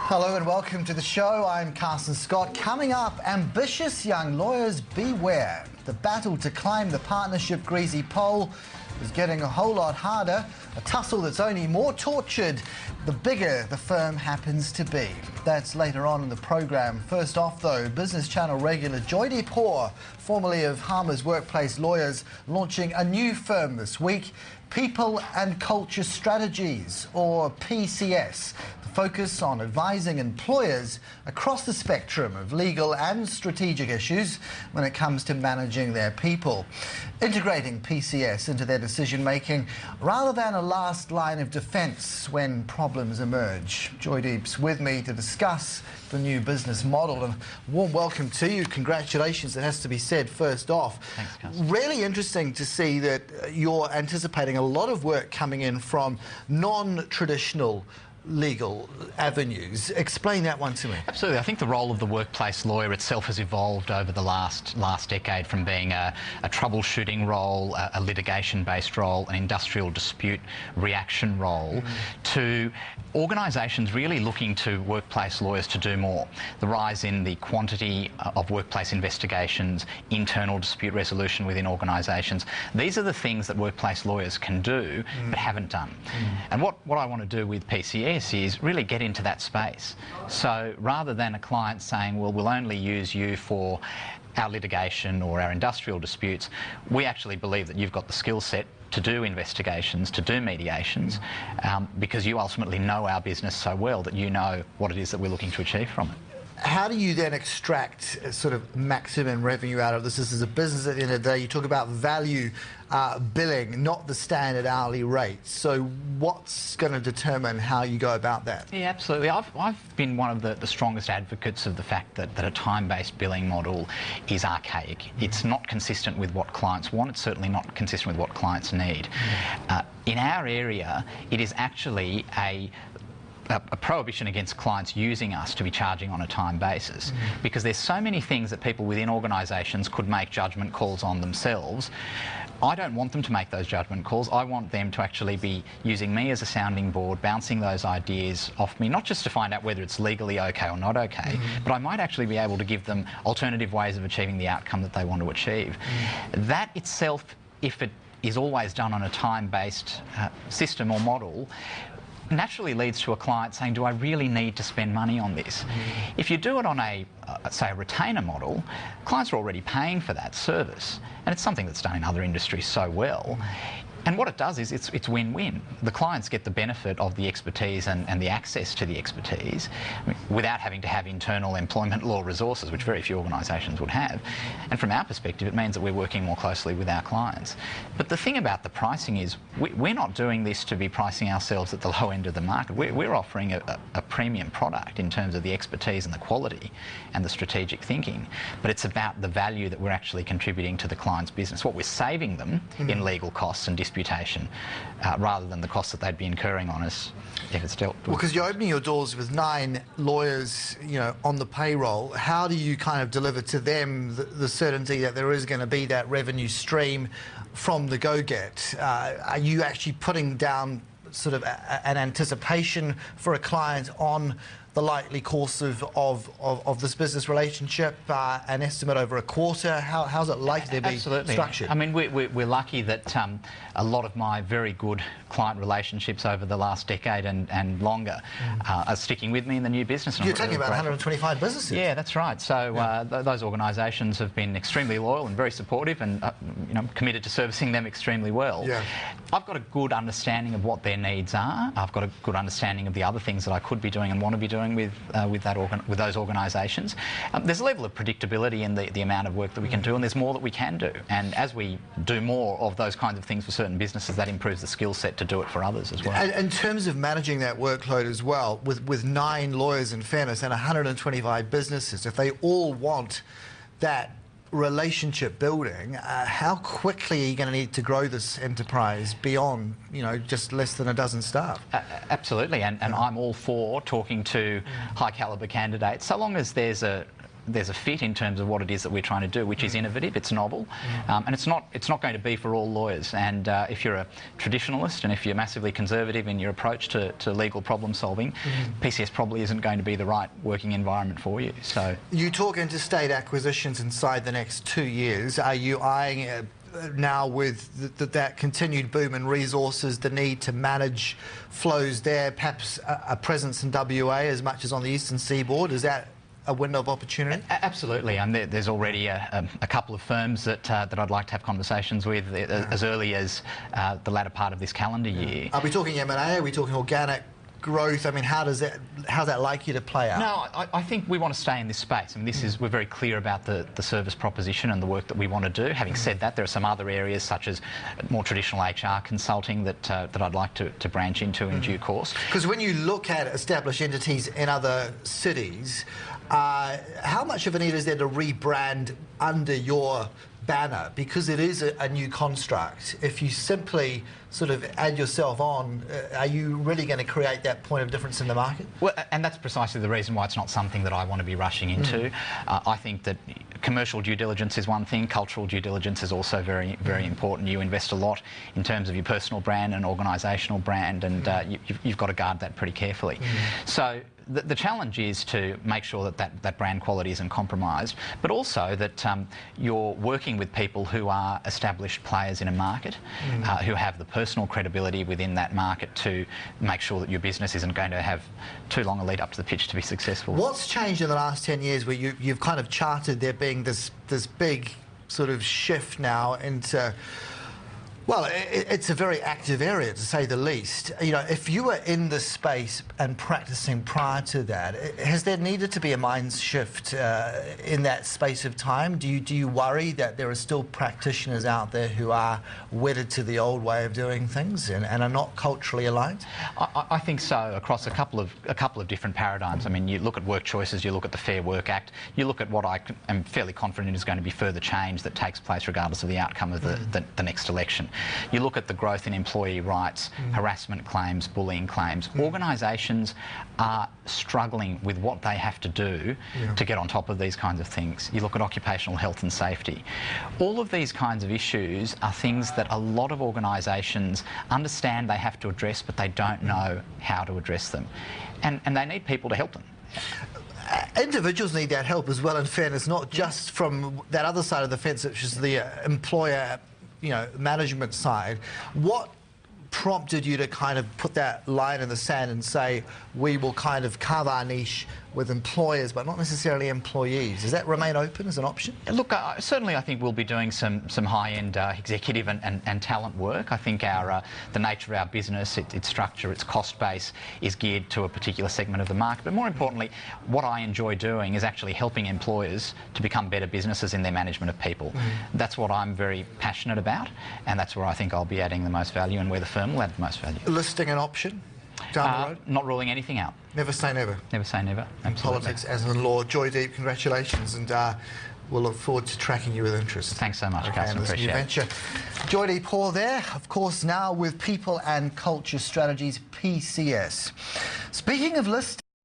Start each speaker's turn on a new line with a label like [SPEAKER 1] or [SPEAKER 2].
[SPEAKER 1] Hello and welcome to the show. I'm Carson Scott. Coming up, ambitious young lawyers beware. The battle to climb the partnership greasy pole is getting a whole lot harder. A tussle that's only more tortured the bigger the firm happens to be. That's later on in the programme. First off though, Business Channel regular Joydeep Hor, formerly of Harmer's Workplace Lawyers, launching a new firm this week, People and Culture Strategies, or PCS. Focus on advising employers across the spectrum of legal and strategic issues when it comes to managing their people, integrating PCS into their decision-making rather than a last line of defence when problems emerge. Joydeep's with me to discuss the new business model, and a warm welcome to you. Congratulations, it has to be said first off.
[SPEAKER 2] Thanks, Carson.
[SPEAKER 1] Really interesting to see that you're anticipating a lot of work coming in from non-traditional legal avenues. Explain that one to me.
[SPEAKER 2] Absolutely. I think the role of the workplace lawyer itself has evolved over the last decade from being a troubleshooting role, a litigation-based role, an industrial dispute reaction role, to organisations really looking to workplace lawyers to do more. The rise in the quantity of workplace investigations, internal dispute resolution within organisations, these are the things that workplace lawyers can do but haven't done. And what I want to do with PCS is really get into that space. So rather than a client saying, well, we'll only use you for our litigation or our industrial disputes, we actually believe that you've got the skill set to do investigations, to do mediations, because you ultimately know our business so well that you know what it is that we're looking to achieve from it.
[SPEAKER 1] How do you then extract sort of maximum revenue out of this? This is a business at the end of the day. You talk about value billing, not the standard hourly rate. So what's going to determine how you go about that?
[SPEAKER 2] Yeah, absolutely. I've been one of the strongest advocates of the fact that a time-based billing model is archaic. It's not consistent with what clients want. It's certainly not consistent with what clients need. In our area, it is actually a prohibition against clients using us to be charging on a time basis, because there's so many things that people within organisations could make judgment calls on themselves. I don't want them to make those judgment calls. I want them to actually be using me as a sounding board, bouncing those ideas off me, not just to find out whether it's legally okay or not okay, but I might actually be able to give them alternative ways of achieving the outcome that they want to achieve. That itself, if it is always done on a time-based system or model, naturally leads to a client saying, do I really need to spend money on this? If you do it on a, say, a retainer model, clients are already paying for that service, and it's something that's done in other industries so well. And what it does is it's win-win. The clients get the benefit of the expertise and the access to the expertise without having to have internal employment law resources, which very few organisations would have. And from our perspective, it means that we're working more closely with our clients. But the thing about the pricing is we're not doing this to be pricing ourselves at the low end of the market. We're offering a premium product in terms of the expertise and the quality and the strategic thinking. But it's about the value that we're actually contributing to the client's business, what we're saving them in legal costs and disputation, rather than the costs that they'd be incurring on us if it's dealt with.
[SPEAKER 1] Well, because you're opening your doors with 9 lawyers, you know, on the payroll. How do you kind of deliver to them the certainty that there is going to be that revenue stream from the go-get? Are you actually putting down sort of an anticipation for a client on the likely course of this business relationship, an estimate over a quarter? How's it likely to be structured?
[SPEAKER 2] I mean, we're lucky that a lot of my very good client relationships over the last decade and longer are sticking with me in the new business.
[SPEAKER 1] You're talking about 125 businesses.
[SPEAKER 2] Yeah, that's right. So those organisations have been extremely loyal and very supportive, and you know, committed to servicing them extremely well. Yeah. I've got a good understanding of what their needs are. I've got a good understanding of the other things that I could be doing and want to be doing with those organisations. There's a level of predictability in the amount of work that we can do, and there's more that we can do. And as we do more of those kinds of things for certain businesses, that improves the skill set to do it for others as well.
[SPEAKER 1] And in terms of managing that workload as well, with 9 lawyers in fairness and 125 businesses, if they all want that relationship building, how quickly are you going to need to grow this enterprise beyond, you know, just less than a dozen staff?
[SPEAKER 2] Absolutely, and I'm all for talking to high calibre candidates, so long as there's a there's a fit in terms of what it is that we're trying to do, which is innovative, it's novel, and it's not going to be for all lawyers. And if you're a traditionalist and if you're massively conservative in your approach to legal problem solving, PCS probably isn't going to be the right working environment for you. So
[SPEAKER 1] you talk interstate acquisitions inside the next 2 years. Are you eyeing now, with that continued boom in resources, the need to manage flows there, perhaps a presence in WA as much as on the eastern seaboard? Is that a window of opportunity?
[SPEAKER 2] Absolutely, and there's already a couple of firms that I'd like to have conversations with as early as the latter part of this calendar year.
[SPEAKER 1] Are we talking M&A? Are we talking organic growth? I mean, how's that likely to play out?
[SPEAKER 2] No, I think we want to stay in this space. I mean, we're very clear about the service proposition and the work that we want to do. Having said that, there are some other areas such as more traditional HR consulting that I'd like to branch into in due course.
[SPEAKER 1] Because when you look at established entities in other cities, how much of a need is there to rebrand under your banner, because it is a new construct? If you simply sort of add yourself on, are you really going to create that point of difference in the market?
[SPEAKER 2] Well, and that's precisely the reason why it's not something that I want to be rushing into. I think that commercial due diligence is one thing, cultural due diligence is also very, very important. You invest a lot in terms of your personal brand and organisational brand, and you've got to guard that pretty carefully. So the challenge is to make sure that brand quality isn't compromised, but also that you're working with people who are established players in a market, who have the personal credibility within that market to make sure that your business isn't going to have too long a lead up to the pitch to be successful.
[SPEAKER 1] What's changed in the last 10 years where you've kind of charted there being this big sort of shift now into... Well, it's a very active area, to say the least. You know, if you were in the space and practicing prior to that, has there needed to be a mind shift in that space of time? Do you worry that there are still practitioners out there who are wedded to the old way of doing things and are not culturally aligned?
[SPEAKER 2] I think so, across a couple of different paradigms. I mean, you look at work choices, you look at the Fair Work Act, you look at what I am fairly confident is going to be further change that takes place regardless of the outcome of the next election. You look at the growth in employee rights, harassment claims, bullying claims. Organisations are struggling with what they have to do to get on top of these kinds of things. You look at occupational health and safety. All of these kinds of issues are things that a lot of organisations understand they have to address, but they don't know how to address them. And they need people to help them.
[SPEAKER 1] Individuals need that help as well, in fairness, not just from that other side of the fence, which is the employer, management side. What prompted you to kind of put that line in the sand and say, we will kind of carve our niche with employers, but not necessarily employees? Does that remain open as an option?
[SPEAKER 2] Look, certainly I think we'll be doing some high-end executive and talent work. I think the nature of our business, its structure, its cost base is geared to a particular segment of the market. But more importantly, what I enjoy doing is actually helping employers to become better businesses in their management of people. That's what I'm very passionate about, and that's where I think I'll be adding the most value and where the firm will add the most value.
[SPEAKER 1] Listing an option down the road?
[SPEAKER 2] Not ruling anything out.
[SPEAKER 1] Never say never.
[SPEAKER 2] Never say never.
[SPEAKER 1] In
[SPEAKER 2] Absolutely.
[SPEAKER 1] politics as in law. Joydeep, congratulations, and we'll look forward to tracking you with interest.
[SPEAKER 2] Thanks so much, Carson.
[SPEAKER 1] This new venture. Joydeep Hor there, of course, now with People and Culture Strategies, PCS. Speaking of listing...